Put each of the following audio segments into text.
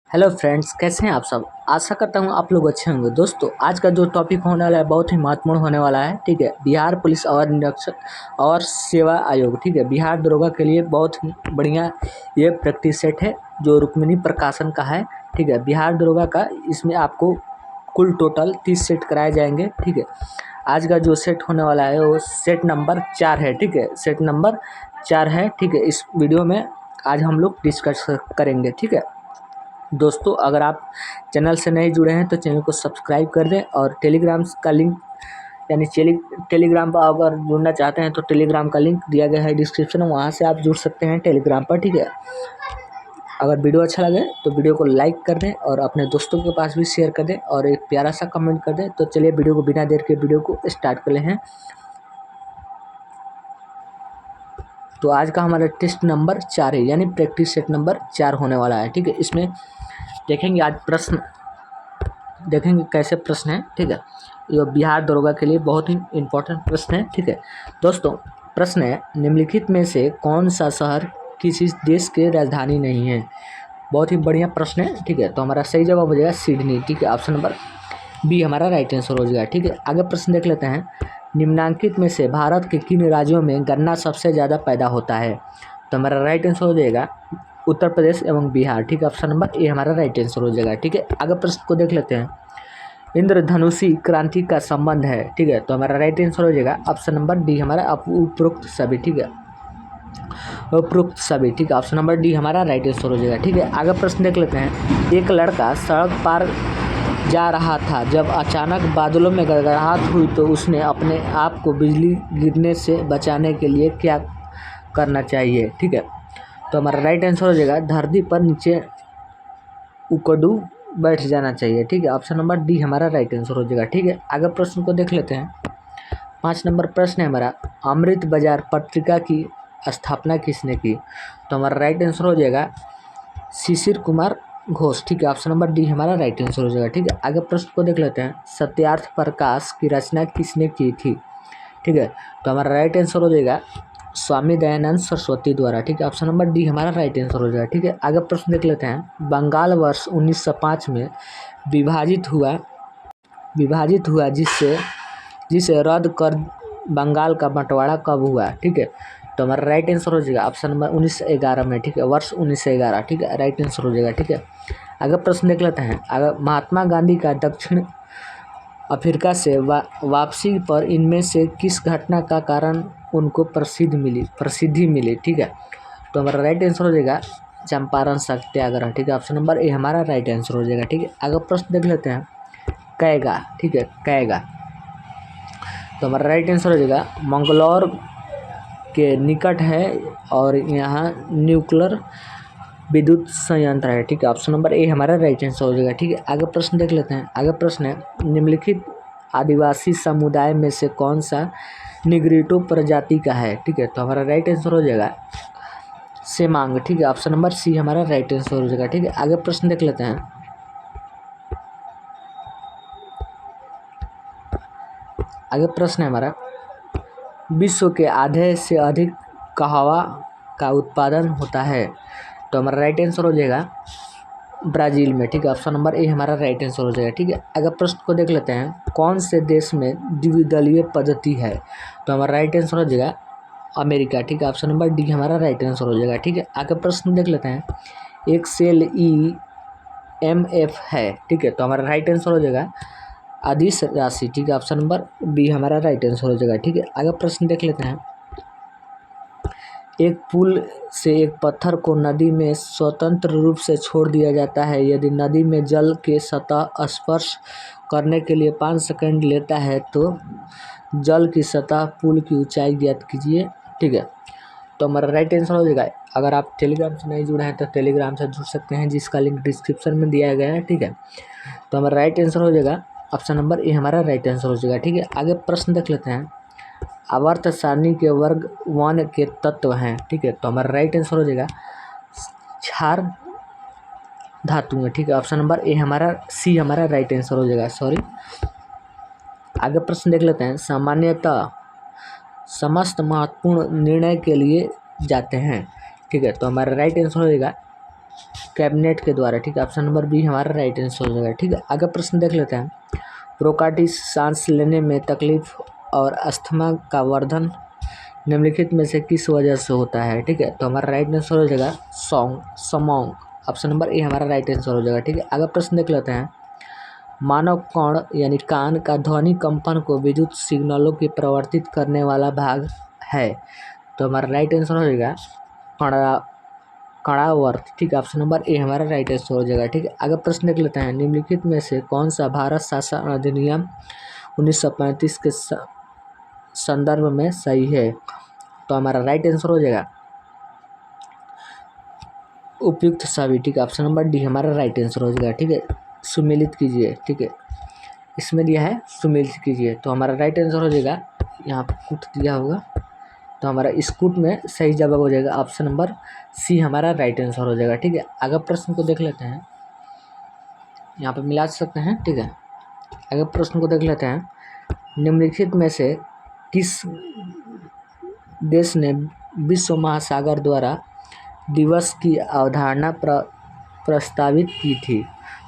Hello friends, कैसे हैं आप सब। आशा करता हूं आप लोग अच्छे होंगे। दोस्तों, आज का जो टॉपिक होने वाला है बहुत ही महत्वपूर्ण होने वाला है। ठीक है, बिहार पुलिस और निरीक्षक और सेवा आयोग। ठीक है, बिहार दरोगा के लिए बहुत ही बढ़िया ये प्रैक्टिस सेट है जो रुक्मिणी प्रकाशन का है। ठीक है, बिहार दरोगा का इसमें आपको कुल टोटल 30 सेट कराए जाएंगे। ठीक है, आज का जो सेट होने वाला है वो सेट नंबर 4 है। ठीक है, सेट नंबर 4 है। ठीक है, इस वीडियो में आज हम लोग डिस्कस करेंगे। ठीक है दोस्तों, अगर आप चैनल से नहीं जुड़े हैं तो चैनल को सब्सक्राइब कर दें और टेलीग्राम का लिंक यानी टेलीग्राम पर अगर जुड़ना चाहते हैं तो टेलीग्राम का लिंक दिया गया है डिस्क्रिप्शन में, वहाँ से आप जुड़ सकते हैं टेलीग्राम पर। ठीक है, अगर वीडियो अच्छा लगे तो वीडियो को लाइक कर दें और अपने दोस्तों के पास भी शेयर कर दें और एक प्यारा सा कमेंट कर दें। तो चलिए वीडियो को बिना देर के वीडियो को स्टार्ट कर ले हैं। तो आज का हमारा टेस्ट नंबर 4 है, यानी प्रैक्टिस सेट नंबर 4 होने वाला है। ठीक है, इसमें देखेंगे आज प्रश्न, देखेंगे कैसे प्रश्न है। ठीक है, ये बिहार दरोगा के लिए बहुत ही इम्पोर्टेंट प्रश्न है। ठीक है दोस्तों, प्रश्न है निम्नलिखित में से कौन सा शहर किसी देश के राजधानी नहीं है। बहुत ही बढ़िया प्रश्न है। ठीक है, तो हमारा सही जवाब हो जाएगा सिडनी। ठीक है, ऑप्शन नंबर बी हमारा राइट आंसर हो जाएगा। ठीक है, आगे प्रश्न देख लेते हैं। निम्नांकित में से भारत के किन राज्यों में गन्ना सबसे ज़्यादा पैदा होता है। तो हमारा राइट आंसर हो जाएगा उत्तर प्रदेश एवं बिहार। ठीक है, ऑप्शन नंबर ए हमारा राइट आंसर हो जाएगा। ठीक है, आगे प्रश्न को देख लेते हैं। इंद्रधनुषी क्रांति का संबंध है। ठीक है, तो हमारा राइट आंसर हो जाएगा ऑप्शन नंबर डी हमारा उपरोक्त सभी। ठीक है, उपरोक्त सभी। ठीक है, ऑप्शन नंबर डी हमारा राइट आंसर हो जाएगा। ठीक है, आगे प्रश्न देख लेते हैं। एक लड़का सड़क पार जा रहा था, जब अचानक बादलों में गड़गड़ाहट हुई तो उसने अपने आप को बिजली गिरने से बचाने के लिए क्या करना चाहिए। ठीक है, तो हमारा राइट आंसर हो जाएगा धरती पर नीचे उकड़ू बैठ जाना चाहिए। ठीक है, ऑप्शन नंबर डी हमारा राइट आंसर हो जाएगा। ठीक है, आगे प्रश्न को देख लेते हैं। 5 नंबर प्रश्न है हमारा, अमृत बाजार पत्रिका की स्थापना किसने की। तो हमारा राइट आंसर हो जाएगा शिशिर कुमार घोष। ठीक है, ऑप्शन नंबर डी हमारा राइट आंसर हो जाएगा। ठीक है, आगे प्रश्न को देख लेते हैं। सत्यार्थ प्रकाश की रचना किसने की थी। ठीक है, तो हमारा राइट आंसर हो जाएगा स्वामी दयानंद सरस्वती द्वारा। ठीक है, ऑप्शन नंबर डी हमारा राइट आंसर हो जाएगा। ठीक है, आगे प्रश्न देख लेते हैं। बंगाल वर्ष 1905 में विभाजित हुआ जिसे रद्द कर बंगाल का बंटवारा कब हुआ। ठीक है, तो हमारा राइट आंसर हो जाएगा ऑप्शन नंबर 1911 में। ठीक है, वर्ष 1911। ठीक है, राइट आंसर हो जाएगा। ठीक है, आगे प्रश्न देख लेते हैं। अगर महात्मा गांधी का दक्षिण अफ्रीका से वापसी पर इनमें से किस घटना का कारण उनको प्रसिद्धि मिली। ठीक है, तो हमारा राइट आंसर हो जाएगा चंपारण सत्याग्रह। ठीक है, ऑप्शन नंबर ए हमारा राइट आंसर हो जाएगा। ठीक है, आगे प्रश्न देख लेते हैं। कैगा। ठीक है, कैगा, तो हमारा राइट आंसर हो जाएगा मंगलौर के निकट है और यहाँ न्यूक्लियर विद्युत संयंत्र है। ठीक है, ऑप्शन नंबर ए हमारा राइट आंसर हो जाएगा। ठीक है, आगे प्रश्न देख लेते हैं। आगे प्रश्न है निम्नलिखित आदिवासी समुदाय में से कौन सा निग्रिटो प्रजाति का है। ठीक है, तो हमारा राइट आंसर हो जाएगा सेमांग। ठीक है, ऑप्शन नंबर सी हमारा राइट आंसर हो जाएगा। ठीक है, आगे प्रश्न देख लेते हैं। आगे प्रश्न है हमारा, विश्व के आधे से अधिक कहवा का उत्पादन होता है। तो हमारा राइट आंसर हो जाएगा ब्राज़ील में। ठीक है, ऑप्शन नंबर ए हमारा राइट आंसर हो जाएगा। ठीक है, अगर प्रश्न को देख लेते हैं। कौन से देश में द्विदलीय पद्धति है। तो हमारा राइट आंसर हो जाएगा अमेरिका। ठीक है, ऑप्शन नंबर डी हमारा राइट आंसर हो जाएगा। ठीक है, आगे प्रश्न देख लेते हैं। एक सेल EMF है। ठीक है, तो हमारा राइट आंसर हो जाएगा अदिश राशि। ठीक है, ऑप्शन नंबर बी हमारा राइट आंसर हो जाएगा। ठीक है, आगे प्रश्न देख लेते हैं। एक पुल से एक पत्थर को नदी में स्वतंत्र रूप से छोड़ दिया जाता है। यदि नदी में जल के सतह स्पर्श करने के लिए 5 सेकंड लेता है तो जल की सतह पुल की ऊंचाई ज्ञात कीजिए। ठीक है, तो हमारा राइट आंसर हो जाएगा। अगर आप टेलीग्राम से नहीं जुड़े हैं तो टेलीग्राम से जुड़ सकते हैं, जिसका लिंक डिस्क्रिप्शन में दिया गया है। ठीक है, तो हमारा राइट आंसर हो जाएगा ऑप्शन नंबर ए हमारा राइट आंसर हो जाएगा। ठीक है, आगे प्रश्न देख लेते हैं। आवर्त सारणी के वर्ग 1 के तत्व हैं। ठीक है, तो हमारा राइट आंसर हो जाएगा क्षार धातु में। ठीक है, ऑप्शन नंबर ए हमारा सी हमारा राइट आंसर हो जाएगा। सॉरी, आगे प्रश्न देख लेते हैं। सामान्यतः समस्त महत्वपूर्ण निर्णय के लिए जाते हैं। ठीक है, तो हमारा राइट आंसर हो जाएगा कैबिनेट के द्वारा, ठीक है। ऑप्शन नंबर बी हमारा राइट आंसर हो जाएगा, ठीक है। आगे प्रश्न देख लेते हैं। ब्रोंकाइटिस सांस लेने में तकलीफ और अस्थमा का वर्धन निम्नलिखित में से किस वजह से होता है, ठीक है। तो हमारा राइट आंसर हो जाएगा स्मॉग। ऑप्शन नंबर ए हमारा राइट आंसर हो जाएगा, ठीक है। आगे प्रश्न देख लेते हैं। मानव कर्ण यानी कान का ध्वनि कंपन को विद्युत सिग्नलों की परिवर्तित करने वाला भाग है। तो हमारा राइट आंसर हो जाएगा कणावर्त, ठीक है। ऑप्शन नंबर ए हमारा राइट आंसर हो जाएगा, ठीक है। आगे प्रश्न देख लेते हैं। निम्नलिखित में से कौन सा भारत शासन अधिनियम 1935 के संदर्भ में सही है। तो हमारा राइट आंसर हो जाएगा उपयुक्त सभी, ठीक है। ऑप्शन नंबर डी हमारा राइट आंसर हो जाएगा, ठीक है। सुमेलित कीजिए, ठीक है। इसमें दिया है सुमेलित कीजिए, तो हमारा राइट आंसर हो जाएगा, यहाँ पर कूट दिया होगा तो हमारा इस कूट में सही जवाब हो जाएगा ऑप्शन नंबर सी हमारा राइट आंसर हो जाएगा, ठीक है। आगे प्रश्न को देख लेते हैं। यहाँ पर मिला सकते हैं, ठीक है। आगे प्रश्न को देख लेते हैं। निम्नलिखित में से किस देश ने विश्व महासागर द्वारा दिवस की अवधारणा प्रस्तावित की थी।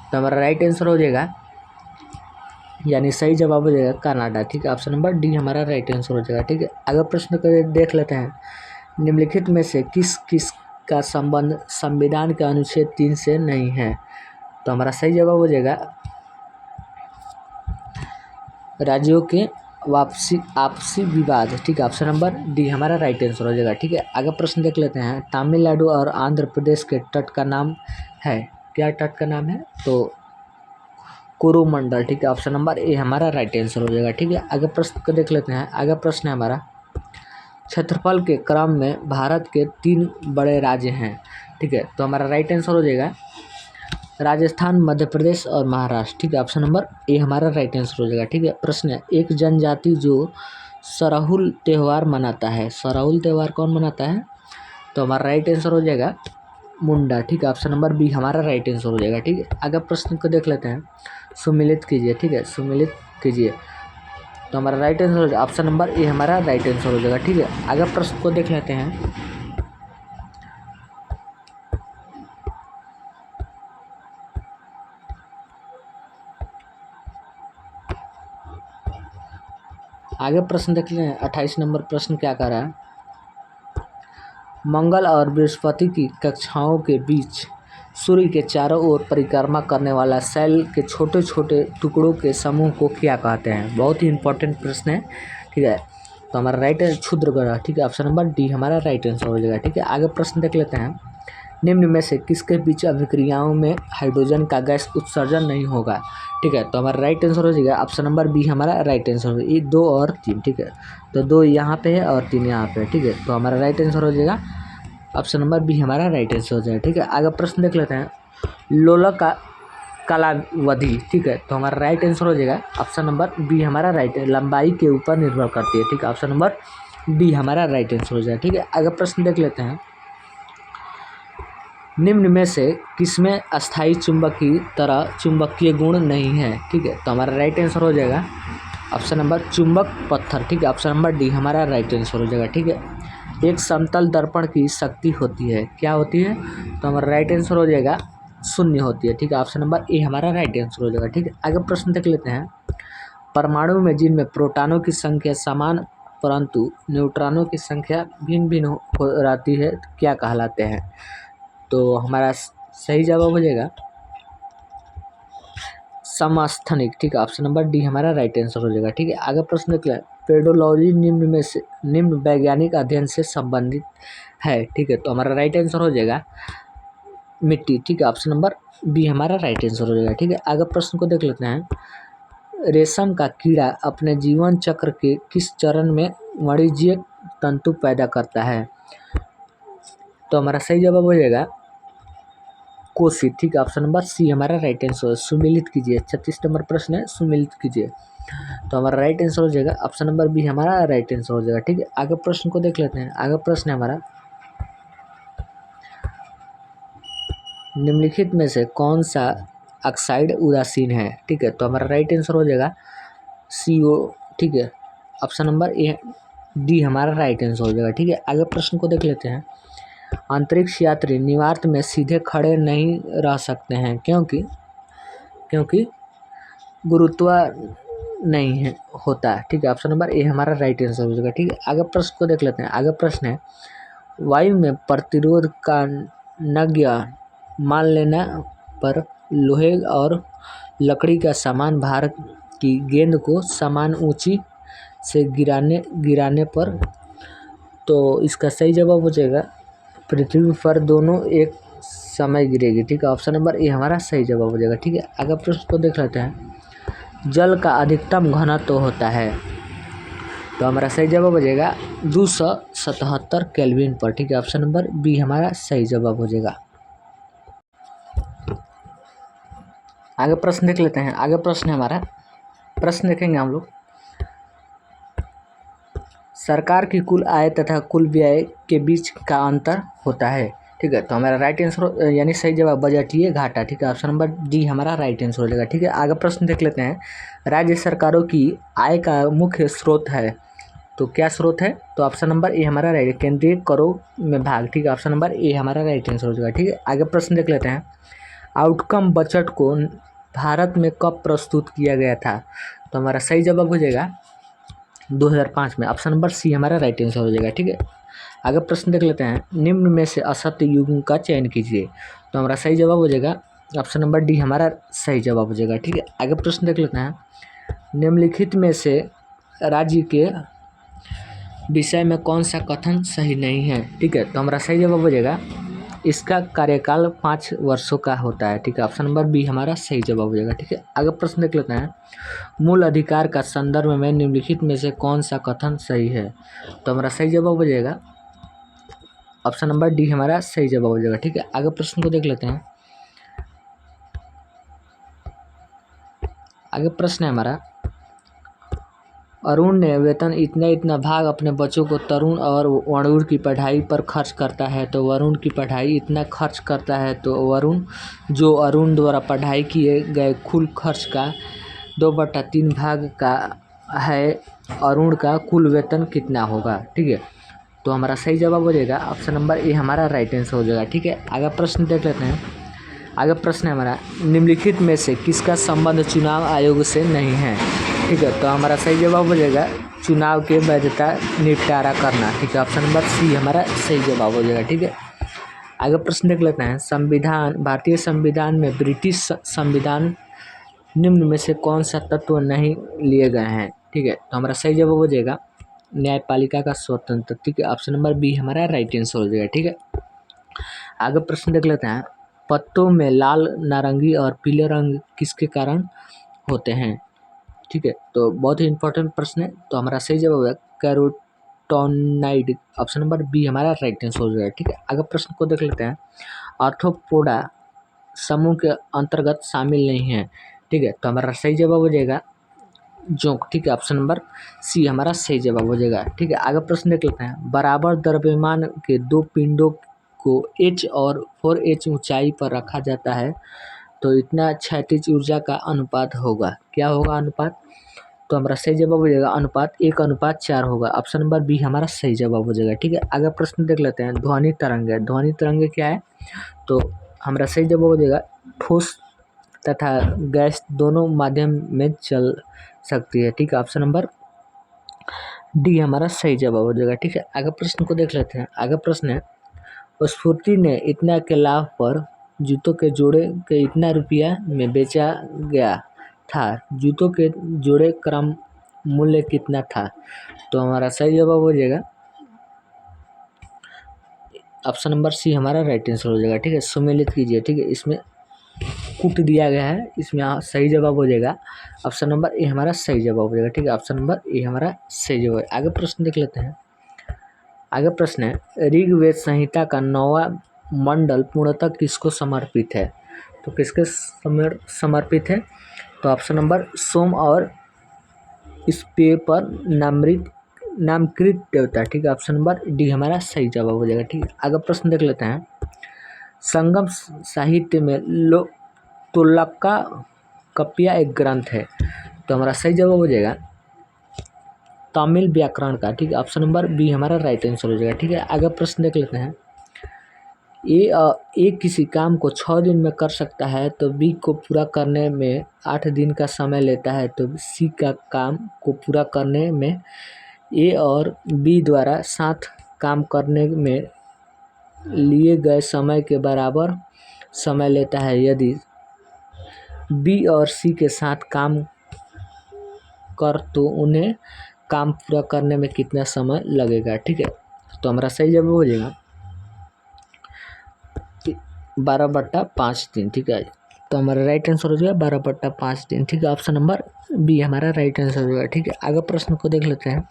तो हमारा राइट आंसर हो जाएगा, यानी सही जवाब हो जाएगा कनाडा, ठीक है। ऑप्शन नंबर डी हमारा राइट आंसर हो जाएगा, ठीक है। अगर प्रश्न को देख लेते हैं। निम्नलिखित में से किस किस का संबंध संविधान के अनुच्छेद 3 से नहीं है। तो हमारा सही जवाब हो जाएगा राज्यों के आपसी विवाद, ठीक है। ऑप्शन नंबर डी हमारा राइट आंसर हो जाएगा, ठीक है। आगे प्रश्न देख लेते हैं। तमिलनाडु और आंध्र प्रदेश के तट का नाम है, क्या तट का नाम है। तो कोरोमंडल, ठीक है। ऑप्शन नंबर ए हमारा राइट आंसर हो जाएगा, ठीक है। आगे प्रश्न को देख लेते हैं। आगे प्रश्न है हमारा क्षेत्रफल के क्रम में भारत के 3 बड़े राज्य हैं, ठीक है। तो हमारा राइट आंसर हो जाएगा राजस्थान, मध्य प्रदेश और महाराष्ट्र, ठीक है। ऑप्शन नंबर ए हमारा राइट आंसर हो जाएगा, ठीक है। प्रश्न है। एक जनजाति जो सरहुल त्यौहार मनाता है, सरहुल त्यौहार कौन मनाता है। तो हमारा राइट आंसर हो जाएगा मुंडा, ठीक है। ऑप्शन नंबर बी हमारा राइट आंसर हो जाएगा, ठीक है। आगे प्रश्न को देख लेते हैं। सुमिलित कीजिए, ठीक है। सुमिलित कीजिए, तो हमारा राइट आंसर हो जाएगा ऑप्शन नंबर ए हमारा राइट आंसर हो जाएगा, ठीक है। आगे प्रश्न को देख लेते हैं। आगे प्रश्न देख लेते हैं। 28 नंबर प्रश्न क्या कर रहा है। मंगल और बृहस्पति की कक्षाओं के बीच सूर्य के चारों ओर परिक्रमा करने वाला सेल के छोटे छोटे टुकड़ों के समूह को क्या कहते हैं। बहुत ही इंपॉर्टेंट प्रश्न है, ठीक है। तो हमारा राइट क्षुद्र ग्रह, ठीक है। ऑप्शन नंबर डी हमारा राइट आंसर हो जाएगा, ठीक है। आगे प्रश्न देख लेते हैं। निम्न में से किसके बीच अभिक्रियाओं में हाइड्रोजन का गैस उत्सर्जन नहीं होगा, ठीक है। तो हमारा राइट आंसर हो जाएगा ऑप्शन नंबर बी हमारा राइट आंसर हो। ये 2 और 3, ठीक है। तो 2 यहाँ पे है और 3 यहाँ पे है, ठीक है। तो हमारा राइट आंसर हो जाएगा ऑप्शन नंबर बी हमारा राइट आंसर हो जाएगा, ठीक है। आगे प्रश्न देख लेते हैं। लोलक का कालावधि, ठीक है। तो हमारा राइट आंसर हो जाएगा ऑप्शन नंबर बी हमारा राइट, लंबाई के ऊपर निर्भर करती है, ठीक है। ऑप्शन नंबर बी हमारा राइट आंसर हो जाएगा, ठीक है। आगे प्रश्न देख लेते हैं। निम्न में से किसमें अस्थायी चुंबक की तरह चुंबकीय गुण नहीं है, ठीक है। तो हमारा राइट आंसर हो जाएगा ऑप्शन नंबर चुंबक पत्थर, ठीक है। ऑप्शन नंबर डी हमारा राइट आंसर हो जाएगा, ठीक है। एक समतल दर्पण की शक्ति होती है, क्या होती है। तो हमारा राइट आंसर हो जाएगा 0 होती है, ठीक है। ऑप्शन नंबर ए हमारा राइट आंसर हो जाएगा, ठीक है। आगे प्रश्न देख लेते हैं। परमाणु में जिनमें प्रोटॉनों की संख्या समान परंतु न्यूट्रॉनों की संख्या भिन्न भिन्न हो रहती है, क्या कहलाते हैं। तो हमारा सही जवाब हो जाएगा समस्थानिक, ठीक है। ऑप्शन नंबर डी हमारा राइट आंसर हो जाएगा, ठीक है। आगे प्रश्न देख लें। पेडोलॉजी निम्न वैज्ञानिक अध्ययन से संबंधित है, ठीक है। तो हमारा राइट आंसर हो जाएगा मिट्टी, ठीक है। ऑप्शन नंबर बी हमारा राइट आंसर हो जाएगा, ठीक है। आगे प्रश्न को देख लेते हैं। रेशम का कीड़ा अपने जीवन चक्र के किस चरण में वाणिज्यिक तंतु पैदा करता है। तो हमारा सही जवाब हो जाएगा कोशित, ठीक है। ऑप्शन नंबर सी हमारा राइट आंसर। सुमिलित कीजिए, 36 नंबर प्रश्न है, सुमिलित कीजिए, तो हमारा राइट आंसर हो जाएगा ऑप्शन नंबर बी हमारा राइट आंसर हो जाएगा, ठीक है। आगे प्रश्न को देख लेते हैं। आगे प्रश्न है हमारा। निम्नलिखित में से कौन सा ऑक्साइड उदासीन है, ठीक है। तो हमारा राइट आंसर हो जाएगा CO, ठीक है। ऑप्शन नंबर ए डी हमारा राइट आंसर हो जाएगा, ठीक है। आगे प्रश्न को देख लेते हैं। अंतरिक्ष यात्री निवार्त में सीधे खड़े नहीं रह सकते हैं क्योंकि क्योंकि गुरुत्व नहीं है होता है। ठीक है, ऑप्शन नंबर ए हमारा राइट आंसर हो जाएगा। ठीक है, आगे प्रश्न को देख लेते हैं। आगे प्रश्न है, वायु में प्रतिरोध का नगण्य मान लेने पर लोहे और लकड़ी का समान भार की गेंद को समान ऊंची से गिराने पर, तो इसका सही जवाब हो जाएगा पृथ्वी पर दोनों एक समय गिरेगी। ठीक है, ऑप्शन नंबर ए हमारा सही जवाब हो जाएगा। ठीक है, आगे प्रश्न को देख लेते हैं। जल का अधिकतम घनत्व होता है, तो हमारा सही जवाब हो जाएगा 277 केल्विन पर। ठीक है, ऑप्शन नंबर बी हमारा सही जवाब हो जाएगा। आगे प्रश्न देख लेते हैं। आगे प्रश्न है हमारा, प्रश्न देखेंगे हम लोग। सरकार की कुल आय तथा कुल व्यय के बीच का अंतर होता है। ठीक है, तो हमारा राइट आंसर यानी सही जवाब बजटीय घाटा। ठीक है, ऑप्शन नंबर डी हमारा राइट आंसर हो जाएगा। ठीक है, आगे प्रश्न देख लेते हैं। राज्य सरकारों की आय का मुख्य स्रोत है, तो क्या स्रोत है? तो ऑप्शन नंबर ए हमारा राइट, केंद्रीय करों में भाग। ठीक है, ऑप्शन नंबर ए हमारा राइट आंसर हो जाएगा। ठीक है, आगे प्रश्न देख लेते हैं। आउटकम बजट को भारत में कब प्रस्तुत किया गया था? तो हमारा सही जवाब हो जाएगा 2005 में। ऑप्शन नंबर सी हमारा राइट आंसर हो जाएगा। ठीक है, आगे प्रश्न देख लेते हैं। निम्न में से असत्य युग्म का चयन कीजिए, तो हमारा सही जवाब हो जाएगा ऑप्शन नंबर डी हमारा सही जवाब हो जाएगा। ठीक है, आगे प्रश्न देख लेते हैं। निम्नलिखित में से राज्य के विषय में कौन सा कथन सही नहीं है? ठीक है, तो हमारा सही जवाब हो जाएगा इसका कार्यकाल 5 वर्षों का होता है। ठीक है, ऑप्शन नंबर बी हमारा सही जवाब हो जाएगा। ठीक है, आगे प्रश्न देख लेते हैं। मूल अधिकार का संदर्भ में निम्नलिखित में से कौन सा कथन सही है? तो हमारा सही जवाब हो जाएगा ऑप्शन नंबर डी हमारा सही जवाब हो जाएगा। ठीक है, आगे प्रश्न को देख लेते हैं। आगे प्रश्न है हमारा, अरुण ने वेतन इतना भाग अपने बच्चों को तरुण और वरुण की पढ़ाई पर खर्च करता है, तो वरुण की पढ़ाई इतना खर्च करता है, तो अरुण द्वारा पढ़ाई किए गए कुल खर्च का 2/3 भाग का है, अरुण का कुल वेतन कितना होगा? ठीक है, तो हमारा सही जवाब हो जाएगा ऑप्शन नंबर ए हमारा राइट आंसर हो जाएगा। ठीक है, आगे प्रश्न देख लेते हैं। आगे प्रश्न है हमारा, निम्नलिखित में से किसका संबंध चुनाव आयोग से नहीं है? ठीक है, तो हमारा सही जवाब हो जाएगा चुनाव के वैधता निपटारा करना। ठीक है, ऑप्शन नंबर सी हमारा सही जवाब हो जाएगा। ठीक है, आगे प्रश्न देख लेते हैं। भारतीय संविधान में ब्रिटिश संविधान निम्न में से कौन सा तत्व नहीं लिए गए हैं? ठीक है, तो हमारा सही जवाब हो जाएगा न्यायपालिका का स्वतंत्र। ठीक है, ऑप्शन नंबर बी हमारा राइट आंसर हो जाएगा। ठीक है, आगे प्रश्न देख लेते हैं। पत्तों में लाल, नारंगी और पीले रंग किसके कारण होते हैं? ठीक है, तो बहुत ही इंपॉर्टेंट प्रश्न है, तो हमारा सही जवाब है कैरोटोनाइड। ऑप्शन नंबर बी हमारा राइट आंसर हो जाएगा। ठीक है, आगे प्रश्न को देख लेते हैं। आर्थ्रोपोडा समूह के अंतर्गत शामिल नहीं है। ठीक है, तो हमारा सही जवाब हो जाएगा जोंक। ठीक है, ऑप्शन नंबर सी हमारा सही जवाब हो जाएगा। ठीक है, आगे प्रश्न देख लेते हैं। बराबर द्रव्यमान के दो पिंडों को H और 4H ऊंचाई पर रखा जाता है, तो इतना क्षैतिज ऊर्जा का अनुपात होगा। क्या होगा अनुपात? तो हमारा सही जवाब हो जाएगा अनुपात 1:4 होगा। ऑप्शन नंबर बी हमारा सही जवाब हो जाएगा। ठीक है, आगे प्रश्न देख लेते हैं। ध्वनि तरंग है, ध्वनि तरंग क्या है? तो हमारा सही जवाब हो जाएगा ठोस तथा गैस दोनों माध्यम में चल सकती है। ठीक है, ऑप्शन नंबर डी हमारा सही जवाब हो जाएगा। ठीक है, आगे प्रश्न को देख लेते हैं। आगे प्रश्न है, स्फूर्ति ने इतना के लाभ पर जूतों के जोड़े के इतना रुपया में बेचा गया था, जूतों के जोड़े क्रम मूल्य कितना था? तो हमारा सही जवाब हो जाएगा ऑप्शन नंबर सी हमारा राइट आंसर हो जाएगा। ठीक है, सुमेलित कीजिए। ठीक है, इसमें कूट दिया गया है, इसमें सही जवाब हो जाएगा ऑप्शन नंबर ए हमारा सही जवाब हो जाएगा। ठीक है, ऑप्शन नंबर ए हमारा सही जवाब है। आगे प्रश्न देख लेते हैं। आगे प्रश्न है, ऋग्वेद संहिता का 9वां मंडल पूर्णतः किसको समर्पित है? तो किसके समर्पित है? तो ऑप्शन नंबर सोम और इस पे पर नामकृत देवता। ठीक है, ऑप्शन नंबर डी हमारा सही जवाब हो जाएगा। ठीक है, आगे प्रश्न देख लेते हैं। संगम साहित्य में तोल्का कप्पिया एक ग्रंथ है, तो हमारा सही जवाब हो जाएगा तमिल व्याकरण का। ठीक है, ऑप्शन नंबर बी हमारा राइट आंसर हो जाएगा। ठीक है, आगे प्रश्न देख लेते हैं। ए किसी काम को 6 दिन में कर सकता है तो बी को पूरा करने में 8 दिन का समय लेता है, तो सी का काम को पूरा करने में ए और बी द्वारा साथ काम करने में लिए गए समय के बराबर समय लेता है यदि बी और सी के साथ काम कर तो उन्हें काम पूरा करने में कितना समय लगेगा। ठीक है, तो हमारा सही जवाब हो जाएगा 12/5 दिन। ठीक है, तो हमारा राइट आंसर हो जाएगा 12/5 दिन। ठीक है, ऑप्शन नंबर बी हमारा राइट आंसर हो जाएगा। ठीक है, आगे प्रश्न को देख लेते हैं।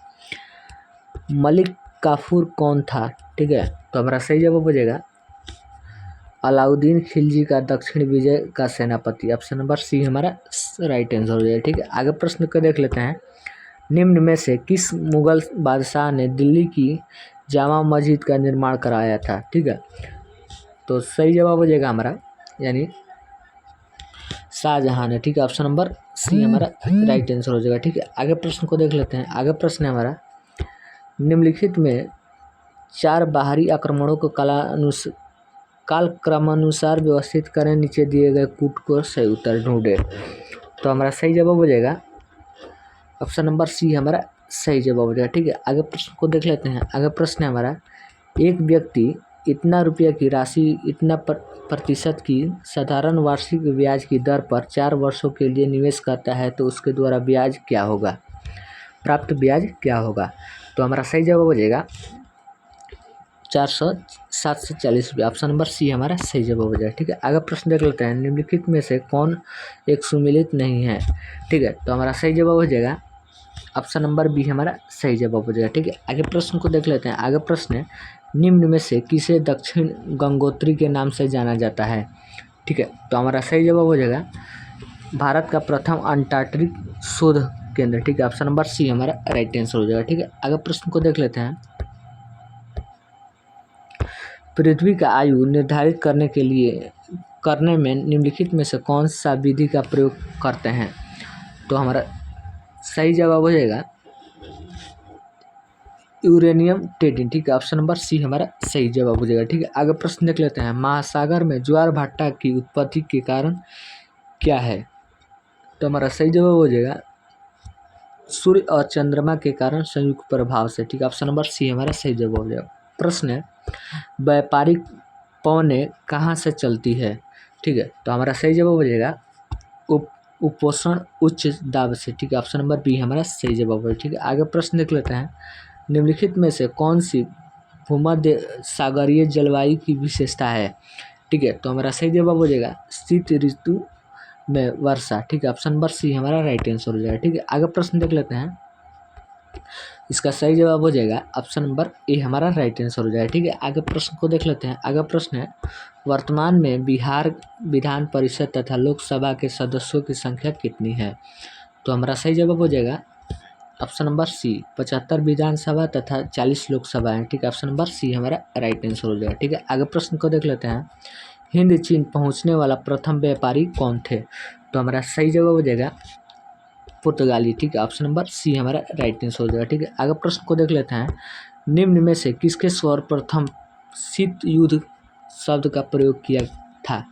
मलिक काफूर कौन था? ठीक है, तो हमारा सही जवाब हो जाएगा अलाउद्दीन खिलजी का दक्षिण विजय का सेनापति। ऑप्शन नंबर सी हमारा राइट आंसर हो जाएगा। ठीक है, आगे प्रश्न को देख लेते हैं। निम्न में से किस मुगल बादशाह ने दिल्ली की जामा मस्जिद का निर्माण कराया था? ठीक है, तो सही जवाब हो जाएगा हमारा यानी शाहजहां ने। ठीक है, ऑप्शन नंबर सी हमारा राइट आंसर हो जाएगा। ठीक है, आगे प्रश्न को देख लेते हैं। आगे प्रश्न है हमारा, निम्नलिखित में 4 बाहरी आक्रमणों को कालक्रमानुसार व्यवस्थित करें, नीचे दिए गए कूट को सही उत्तर ढूंढे। तो हमारा सही जवाब हो जाएगा ऑप्शन नंबर सी हमारा सही जवाब हो जाएगा। ठीक है, आगे प्रश्न को देख लेते हैं। आगे प्रश्न है हमारा, एक व्यक्ति इतना रुपये की राशि इतना प्रतिशत की साधारण वार्षिक ब्याज की दर पर 4 वर्षों के लिए निवेश करता है तो उसके द्वारा ब्याज क्या होगा, प्राप्त ब्याज क्या होगा? तो हमारा सही जवाब हो जाएगा 740 रुपये। ऑप्शन नंबर सी हमारा सही जवाब हो जाएगा। ठीक है, आगे प्रश्न देख लेते हैं। निम्नलिखित में से कौन एक सुमेलित नहीं है? ठीक है, तो हमारा सही जवाब हो जाएगा ऑप्शन नंबर बी हमारा सही जवाब हो जाएगा। ठीक है, आगे प्रश्न को देख लेते हैं। आगे प्रश्न है, निम्न में से किसे दक्षिण गंगोत्री के नाम से जाना जाता है? ठीक है, तो हमारा सही जवाब हो जाएगा भारत का प्रथम अंटार्कटिक शोध केंद्र। ठीक है, ऑप्शन नंबर सी हमारा राइट आंसर हो जाएगा। ठीक है, आगे प्रश्न को देख लेते हैं। पृथ्वी का आयु निर्धारित करने में निम्नलिखित में से कौन सा विधि का प्रयोग करते हैं? तो हमारा सही जवाब हो जाएगा यूरेनियम डेटिंग। ठीक है, ऑप्शन नंबर सी हमारा सही जवाब हो जाएगा। ठीक है, आगे प्रश्न देख लेते हैं। महासागर में ज्वार भाटा की उत्पत्ति के कारण क्या है? तो हमारा सही जवाब हो जाएगा सूर्य और चंद्रमा के कारण संयुक्त प्रभाव से। ठीक है, ऑप्शन नंबर सी हमारा सही जवाब हो जाएगा। प्रश्न है, व्यापारिक पौने कहाँ से चलती है? ठीक है, तो हमारा सही जवाब हो जाएगा उपोषण उच्च दाब से। ठीक है, ऑप्शन नंबर बी हमारा सही जवाब है। ठीक है, आगे प्रश्न देख लेते हैं। निम्नलिखित में से कौन सी भूमध्य सागरीय जलवायु की विशेषता है? ठीक है, तो हमारा सही जवाब हो जाएगा शीत ऋतु में वर्षा। ठीक है, ऑप्शन नंबर सी हमारा राइट आंसर हो जाएगा। ठीक है, आगे प्रश्न देख लेते हैं। इसका सही जवाब हो जाएगा ऑप्शन नंबर ए हमारा राइट आंसर हो जाएगा। ठीक है, आगे प्रश्न को देख लेते हैं। आगे प्रश्न है, वर्तमान में बिहार विधान परिषद तथा लोकसभा के सदस्यों की संख्या कितनी है? तो हमारा सही जवाब हो जाएगा ऑप्शन नंबर सी 75 विधानसभा तथा 40 लोकसभा है। ठीक है, ऑप्शन नंबर सी हमारा राइट आंसर हो जाएगा। ठीक है, आगे प्रश्न को देख लेते हैं। हिंद चीन पहुंचने वाला प्रथम व्यापारी कौन थे? तो हमारा सही जवाब हो जाएगा पुर्तगाली। ठीक है, ऑप्शन नंबर सी हमारा राइट आंसर हो जाएगा। ठीक है, आगे प्रश्न को देख लेते हैं। निम्न में से किसके सर्वप्रथम शीत युद्ध शब्द का प्रयोग किया था?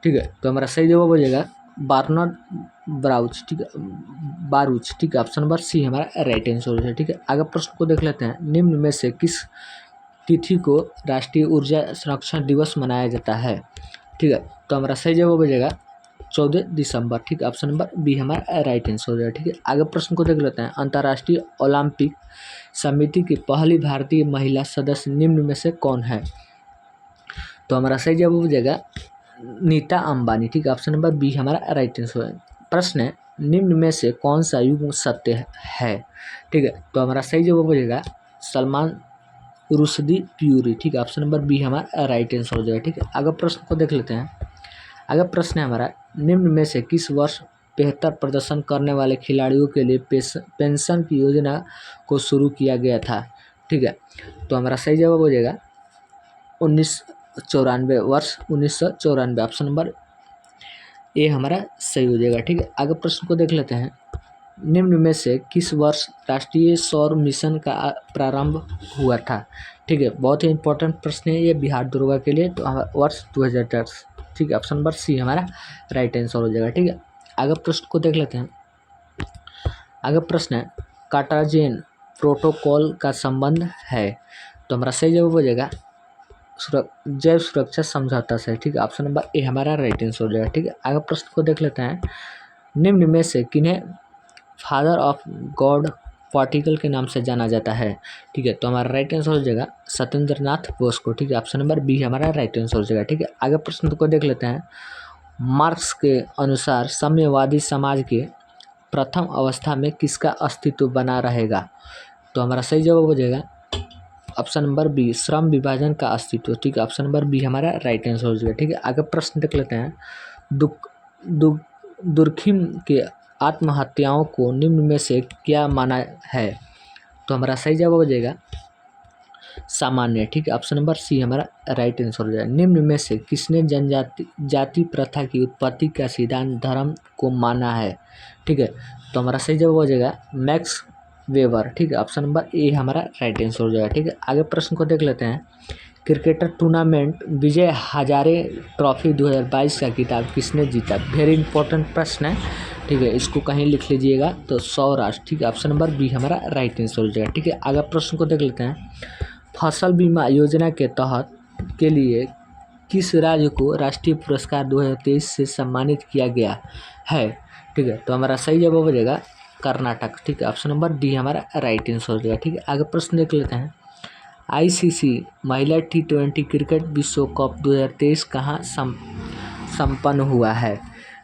ठीक है, तो हमारा सही जवाब हो जाएगा बार्नर्ड ब्राउच। ठीक है, बारूच। ठीक है, ऑप्शन नंबर सी हमारा राइट आंसर हो जाएगा। ठीक है, आगे प्रश्न को देख लेते हैं। निम्न में से किस तिथि को राष्ट्रीय ऊर्जा संरक्षण दिवस मनाया जाता है? ठीक है, तो हमारा सही जवाब हो जाएगा 14 दिसंबर। ठीक है, ऑप्शन नंबर बी हमारा राइट आंसर हो जाएगा। ठीक है, आगे प्रश्न को देख लेते हैं। अंतर्राष्ट्रीय ओलंपिक समिति की पहली भारतीय महिला सदस्य निम्न में से कौन है? तो हमारा सही जवाब हो जाएगा नीता अंबानी। ठीक है, ऑप्शन नंबर बी हमारा राइट आंसर है। प्रश्न है, निम्न में से कौन सा युग सत्य है? ठीक है, तो हमारा सही जवाब हो जाएगा सलमान रुश्दी प्यूरी। ठीक है, ऑप्शन नंबर बी हमारा राइट आंसर हो जाएगा। ठीक है, आगे प्रश्न को देख लेते हैं। आगे प्रश्न है हमारा, निम्न में से किस वर्ष बेहतर प्रदर्शन करने वाले खिलाड़ियों के लिए पेंशन की योजना को शुरू किया गया था? ठीक है, तो हमारा सही जवाब हो जाएगा 1994 वर्ष 1994। ऑप्शन नंबर ए हमारा सही हो जाएगा। ठीक है, आगे प्रश्न को देख लेते हैं। निम्न में से किस वर्ष राष्ट्रीय सौर मिशन का प्रारंभ हुआ था? ठीक है, बहुत ही इंपॉर्टेंट प्रश्न है ये बिहार दुर्गा के लिए। तो वर्ष 2010। ठीक है, ऑप्शन नंबर सी हमारा राइट आंसर हो जाएगा। ठीक है, आगे प्रश्न को देख लेते हैं। आगे प्रश्न है कार्टाजेन प्रोटोकॉल का संबंध है। तो हमारा सही जवाब हो जाएगा जैव सुरक्षा समझौता से। ठीक है, ऑप्शन नंबर ए हमारा राइट आंसर हो जाएगा। ठीक है, आगे प्रश्न को देख लेते हैं। निम्न में से किन्हें फादर ऑफ गॉड पार्टिकल के नाम से जाना जाता है? ठीक है, तो हमारा राइट आंसर हो जाएगा सत्येंद्र नाथ बोस को। ठीक है, ऑप्शन नंबर बी हमारा राइट आंसर हो जाएगा। ठीक है, आगे प्रश्न को देख लेते हैं। मार्क्स के अनुसार साम्यवादी समाज के प्रथम अवस्था में किसका अस्तित्व बना रहेगा? तो हमारा सही जवाब हो जाएगा ऑप्शन नंबर बी श्रम विभाजन का अस्तित्व। ठीक है, ऑप्शन नंबर बी हमारा राइट आंसर हो जाएगा। ठीक है, आगे प्रश्न देख लेते हैं। दुर्खिम के आत्महत्याओं को निम्न में से क्या माना है? तो हमारा सही जवाब हो जाएगा सामान्य। ठीक है, ऑप्शन नंबर सी हमारा राइट आंसर हो जाएगा। निम्न में से किसने जाति प्रथा की उत्पत्ति का सिद्धांत धर्म को माना है? ठीक है, तो हमारा सही जवाब हो जाएगा मैक्स वेबर। ठीक है, ऑप्शन नंबर ए हमारा राइट आंसर हो जाएगा। ठीक है, आगे प्रश्न को देख लेते हैं। Cricketer tournament Vijay Hazare trophy 2022 का खिताब किसने जीता? वेरी इंपॉर्टेंट प्रश्न है। ठीक है, इसको कहीं लिख लीजिएगा। तो सौराष्ट्र। ठीक है, ऑप्शन नंबर बी हमारा राइट आंसर हो जाएगा। ठीक है, आगे प्रश्न को देख लेते हैं। फसल बीमा योजना के तहत के लिए किस राज्य को राष्ट्रीय पुरस्कार 2023 से सम्मानित किया गया है? ठीक है, तो हमारा सही जवाब हो जाएगा कर्नाटक। ठीक है, ऑप्शन नंबर डी हमारा राइट आंसर हो जाएगा। ठीक है, आगे प्रश्न देख लेते हैं। आईसीसी महिला T20 क्रिकेट विश्व कप 2023 कहाँ संपन्न हुआ है?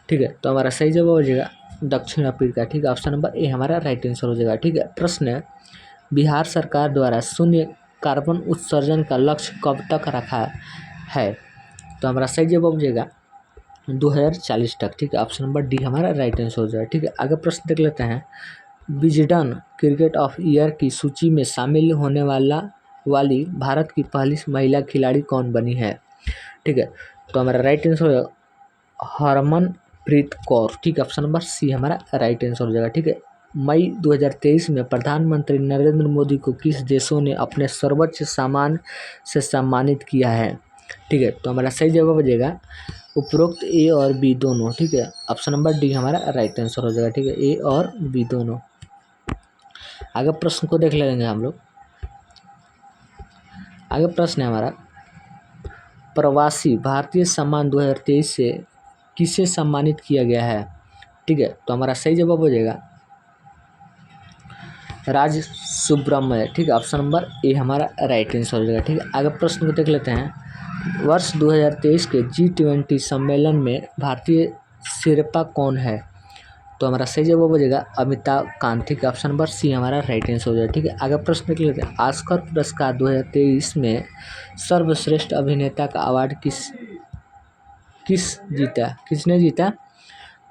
ठीक है, तो हमारा सही जवाब हो जाएगा दक्षिण अफ्रीका। ठीक है, ऑप्शन नंबर ए हमारा राइट आंसर हो जाएगा। ठीक है, प्रश्न है बिहार सरकार द्वारा शून्य कार्बन उत्सर्जन का लक्ष्य कब तक रखा है? तो हमारा सही जवाब हो जाएगा 2040 तक। ठीक है, ऑप्शन नंबर डी हमारा राइट आंसर हो जाएगा। ठीक है, आगे प्रश्न देख लेते हैं। विजडन क्रिकेट ऑफ ईयर की सूची में शामिल होने वाली भारत की पहली महिला खिलाड़ी कौन बनी है? ठीक है, तो हमारा राइट आंसर हो हरमनप्रीत कौर। ठीक है, ऑप्शन नंबर सी हमारा राइट आंसर हो जाएगा। ठीक है, मई 2023 में प्रधानमंत्री नरेंद्र मोदी को किस देशों ने अपने सर्वोच्च सम्मान से सम्मानित किया है? ठीक है, तो हमारा सही जवाब हो जाएगा उपरोक्त ए और बी दोनों। ठीक है, ऑप्शन नंबर डी हमारा राइट आंसर हो जाएगा। ठीक है, ए और बी दोनों। आगे प्रश्न को देख लेंगे हम लोग। आगे प्रश्न है हमारा प्रवासी भारतीय सम्मान 2023 से किसे सम्मानित किया गया है? ठीक है, तो हमारा सही जवाब हो जाएगा राज सुब्रमण्य। ठीक है, ऑप्शन नंबर ए हमारा राइट आंसर हो जाएगा। ठीक है, आगे प्रश्न को देख लेते हैं। वर्ष 2023 के G20 सम्मेलन में भारतीय शेर्पा कौन है? तो हमारा सही जवाब हो जाएगा अमिताभ कांत। ठीक है, ऑप्शन नंबर सी हमारा राइट आंसर हो जाएगा। ठीक है, आगे प्रश्न देख लेते हैं। ऑस्कर पुरस्कार 2023 में सर्वश्रेष्ठ अभिनेता का अवार्ड किसने जीता?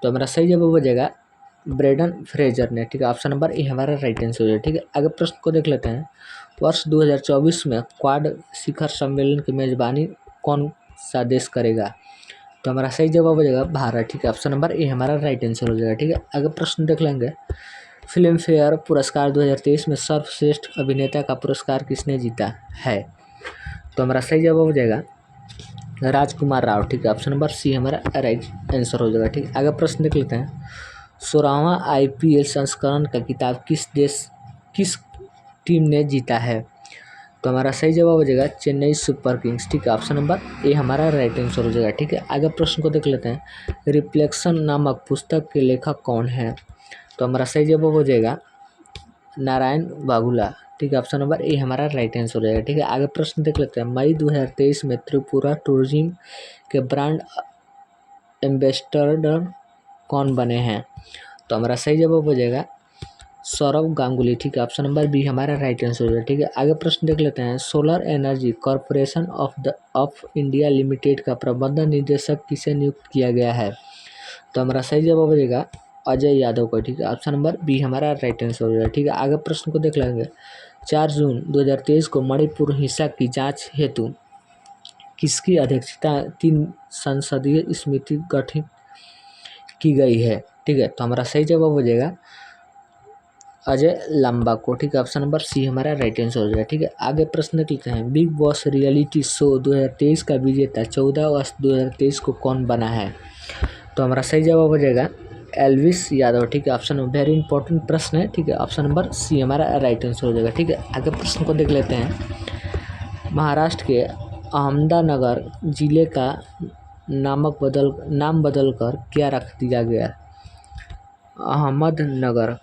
तो हमारा सही जवाब हो जाएगा ब्रेंडन फ्रेजर ने। ठीक है, ऑप्शन नंबर ए हमारा राइट आंसर हो जाएगा। ठीक है, आगे प्रश्न को देख लेते हैं। वर्ष 2024 में क्वाड शिखर सम्मेलन की मेजबानी कौन सा देश करेगा? तो हमारा सही जवाब हो जाएगा भारत। ठीक है, ऑप्शन नंबर ए हमारा राइट आंसर हो जाएगा। ठीक है, आगे प्रश्न देख लेंगे। फिल्म फेयर पुरस्कार 2023 में सर्वश्रेष्ठ अभिनेता का पुरस्कार किसने जीता है? तो हमारा सही जवाब हो जाएगा राजकुमार राव। ठीक है, ऑप्शन नंबर सी हमारा राइट आंसर हो जाएगा। ठीक है, आगे प्रश्न देख लेते हैं। 16वां IPL संस्करण का खिताब किस टीम ने जीता है? तो हमारा सही जवाब हो जाएगा चेन्नई सुपर किंग्स। ठीक है, ऑप्शन नंबर ए हमारा राइट आंसर हो जाएगा। ठीक है, आगे प्रश्न को देख लेते हैं। रिफ्लेक्शन नामक पुस्तक के लेखक कौन है? तो हमारा सही जवाब हो जाएगा नारायण बाबूला। ठीक है, ऑप्शन नंबर ए हमारा राइट आंसर हो जाएगा। ठीक है, आगे प्रश्न देख लेते हैं। मई 2023 में त्रिपुरा टूरिज्म के ब्रांड एम्बेसडर कौन बने हैं? तो हमारा सही जवाब हो जाएगा सौरभ गांगुली। ठीक है, ऑप्शन नंबर बी हमारा राइट आंसर हो जाएगा। ठीक है, आगे प्रश्न देख लेते हैं। Solar energy corporation of India limited का प्रबंधन निदेशक किसे नियुक्त किया गया है? तो हमारा सही जवाब हो जाएगा अजय यादव को। ठीक है, ऑप्शन नंबर बी हमारा राइट आंसर हो जाएगा। ठीक है, आगे प्रश्न को देख लेंगे। 4 जून 2023 को मणिपुर हिंसा की जांच हेतु किसकी अध्यक्षता 3 संसदीय समिति गठित की गई है? ठीक है, तो हमारा सही जवाब हो जाएगा अजय लंबा को, ठीक है। ऑप्शन नंबर सी हमारा राइट आंसर हो जाएगा, ठीक है। आगे प्रश्न देख लेते हैं। बिग बॉस रियलिटी शो 2023 का विजेता 14 अगस्त 2023 को कौन बना है? तो हमारा सही जवाब हो जाएगा एल्विस यादव, ठीक है। ऑप्शन वेरी इंपॉर्टेंट प्रश्न है, ठीक है। ऑप्शन नंबर सी हमारा राइट आंसर हो जाएगा, ठीक है। आगे प्रश्न को देख लेते हैं। महाराष्ट्र के अहमदानगर जिले का नाम बदलकर क्या रख दिया गया? अहमदनगर,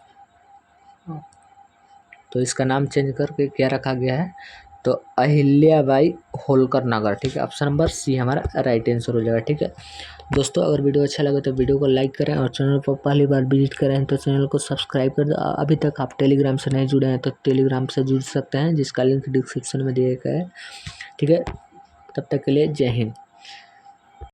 तो इसका नाम चेंज करके क्या रखा गया है? तो अहिल्याबाई होलकर नगर, ठीक है। ऑप्शन नंबर सी हमारा राइट आंसर हो जाएगा, ठीक है। दोस्तों अगर वीडियो अच्छा लगे तो वीडियो को लाइक करें और चैनल पर पहली बार विजिट करें तो चैनल को सब्सक्राइब कर दो। अभी तक आप टेलीग्राम से नहीं जुड़े हैं तो टेलीग्राम से जुड़ सकते हैं, जिसका लिंक डिस्क्रिप्शन में दिया गया है, ठीक है। तब तक के लिए जय हिंद।